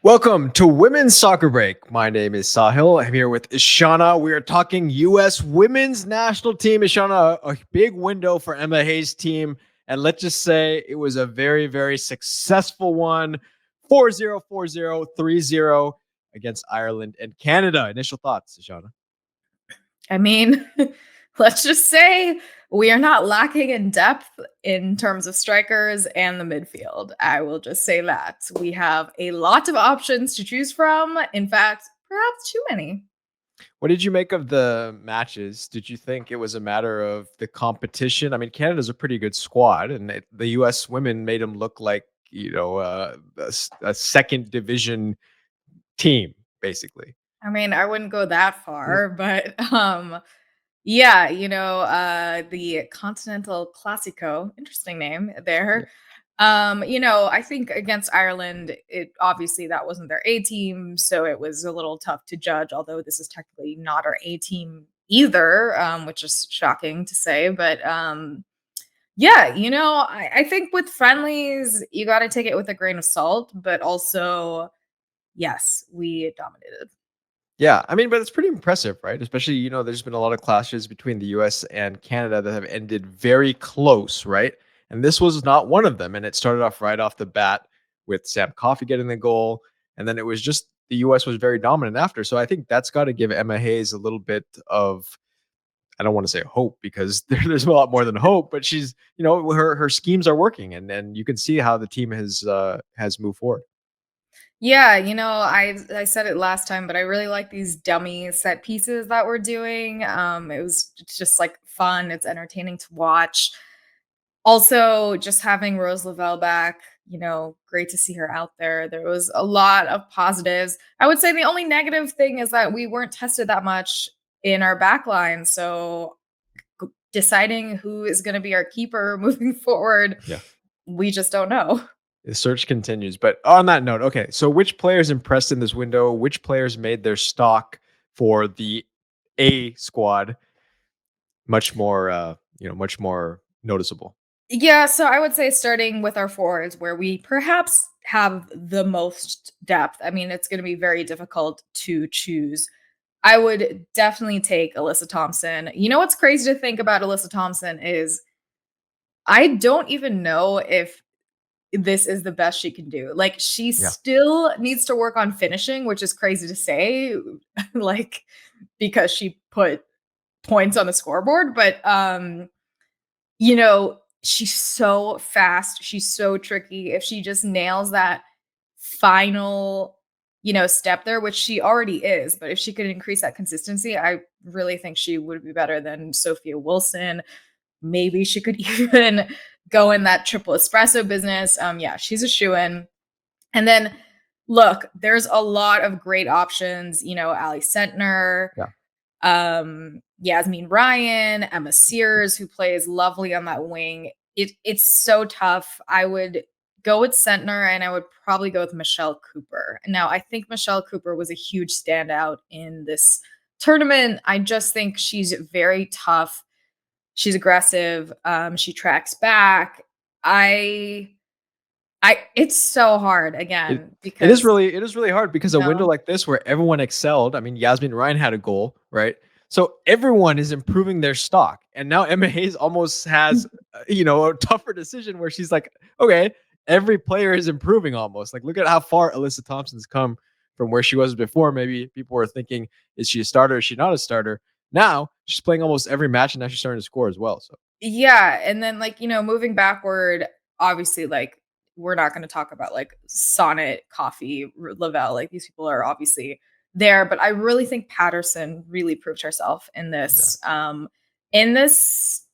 Welcome to Women's Soccer Break. My name is Sahil. I'm here with Ishana. We are talking U.S. Women's National Team. Ishana, a big window for Emma Hayes' team. And let's just say it was a very, very successful one. 4-0, 4-0, 3-0 against Ireland and Canada. Initial thoughts, Ishana? I mean, let's just say we are not lacking in depth in terms of strikers and the midfield. I will just say that. We have a lot of options to choose from. In fact, perhaps too many. What did you make of the matches? Did you think it was a matter of the competition? I mean, Canada's a pretty good squad, and the U.S. women made them look like a second division team, basically. I mean, I wouldn't go that Yeah, far, but yeah, the Continental Classico, interesting name yeah, there. I think against Ireland, it obviously that wasn't their A team, so it was a little tough to judge, although this is technically not our A team either, which is shocking to say. But yeah, I think with friendlies, you got to take it with a grain of salt, but also, yes, we dominated. yeah. I mean, but it's pretty impressive, right? Especially, there's been a lot of clashes between the U.S. and Canada that have ended very close, right? And this was not one of them. And it started off right off the bat with Sam Coffey getting the goal, and then it was just the U.S. was very dominant after. So I think that's got to give Emma Hayes a little bit of, I don't want to say hope because there's a lot more than hope, but she's, her schemes are working, and you can see how the team has moved forward. Yeah, I said it last time, but I really like these dummy set pieces that we're doing. It's just like fun. It's entertaining to watch. Also, just having Rose Lavelle back, great to see her out there. There was a lot of positives. I would say the only negative thing is that we weren't tested that much in our back line. So deciding who is going to be our keeper moving forward, Yeah. we just don't know. The search continues. But on that note, okay, so which players impressed in this window? Which players made their stock for the A squad much more noticeable? Yeah, so I would say starting with our forwards, where we perhaps have the most depth. I mean, it's going to be very difficult to choose. I would definitely take Alyssa Thompson. You know what's crazy to think about Alyssa Thompson is I don't even know if this is the best she can do. Like, she Yeah. still needs to work on finishing, which is crazy to say, like, because she put points on the scoreboard. But she's so fast. She's so tricky. If she just nails that final, step there, which she already is, but if she could increase that consistency, I really think she would be better than Sophia Wilson. Maybe she could even go in that triple espresso business. Yeah, she's a shoe-in. And then look, there's a lot of great options, Ali Sentner, Yeah. Yasmin Ryan, Emma Sears, who plays lovely on that wing. It's so tough. I would go with Sentner and I would probably go with Michelle Cooper. Now, I think Michelle Cooper was a huge standout in this tournament. I just think she's very tough. She's aggressive. She tracks back. I it's so hard It again it is because really hard because a window like this where everyone excelled. I mean, Yasmin Ryan had a goal, right? So everyone is improving their stock, and now Emma Hayes almost has a tougher decision where she's like, okay, every player is improving almost. Like, look at how far Alyssa Thompson's come from where she was before. Maybe people were thinking, is she a starter? Is she not a starter? Now she's playing almost every match, and now she's starting to score as well. So yeah, and then like, moving backward, obviously like we're not going to talk about like Sonnet, Coffee, Lavelle. Like these people are obviously there, but I really think Patterson really proved herself yeah, in this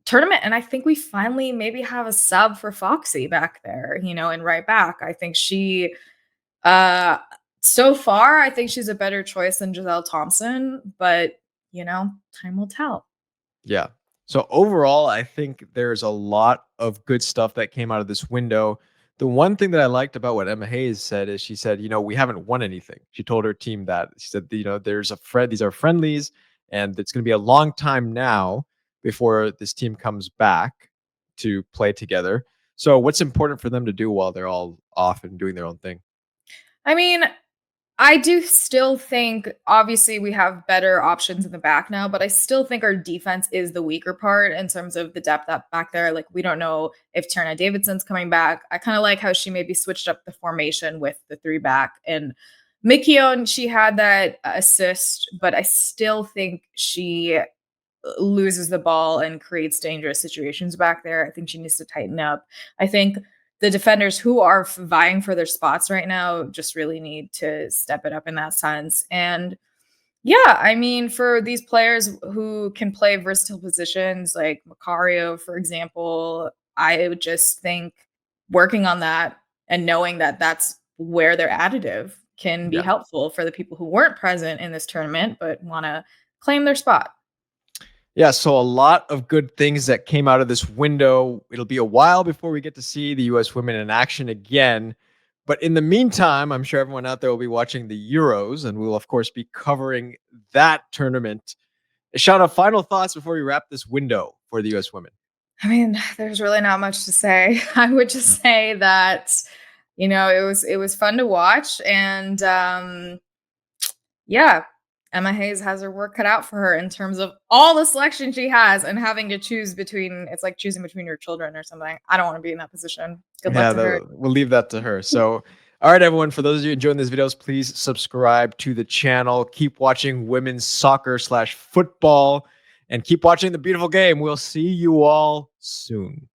tournament. And I think we finally maybe have a sub for Foxy back there, and right back. I think she uh so far, I think she's a better choice than Giselle Thompson, but time will tell. yeah. So overall, I think there's a lot of good stuff that came out of this window. The one thing that I liked about what Emma Hayes said is she said, we haven't won anything. She told her team that. She said, there's a friend, these are friendlies, and it's going to be a long time now before this team comes back to play together. So what's important for them to do while they're all off and doing their own thing? I mean, I do still think obviously we have better options in the back now, but I still think our defense is the weaker part in terms of the depth up back there. Like we don't know if Tierna Davidson's coming back. I kind of like how she maybe switched up the formation with the three back and Mikion, she had that assist, but I still think she loses the ball and creates dangerous situations back there. I think she needs to tighten up. I think the defenders who are vying for their spots right now just really need to step it up in that sense. And yeah, I mean, for these players who can play versatile positions like Macario, for example, I would just think working on that and knowing that that's where they're additive can be Yeah. helpful for the people who weren't present in this tournament but want to claim their spot. Yeah, so a lot of good things that came out of this window. It'll be a while before we get to see the US women in action again. But in the meantime, I'm sure everyone out there will be watching the Euros, and we'll, of course, be covering that tournament. Shauna, final thoughts before we wrap this window for the US women. I mean, there's really not much to say. I would just say that, it was fun to watch and yeah, Emma Hayes has her work cut out for her in terms of all the selection she has and having to choose between it's like choosing between your children or something. I don't want to be in that position. Good luck Yeah, to her. we'll leave that to her. So, all right, everyone, for those of you enjoying these videos, please subscribe to the channel. Keep watching women's soccer/football and keep watching the beautiful game. We'll see you all soon.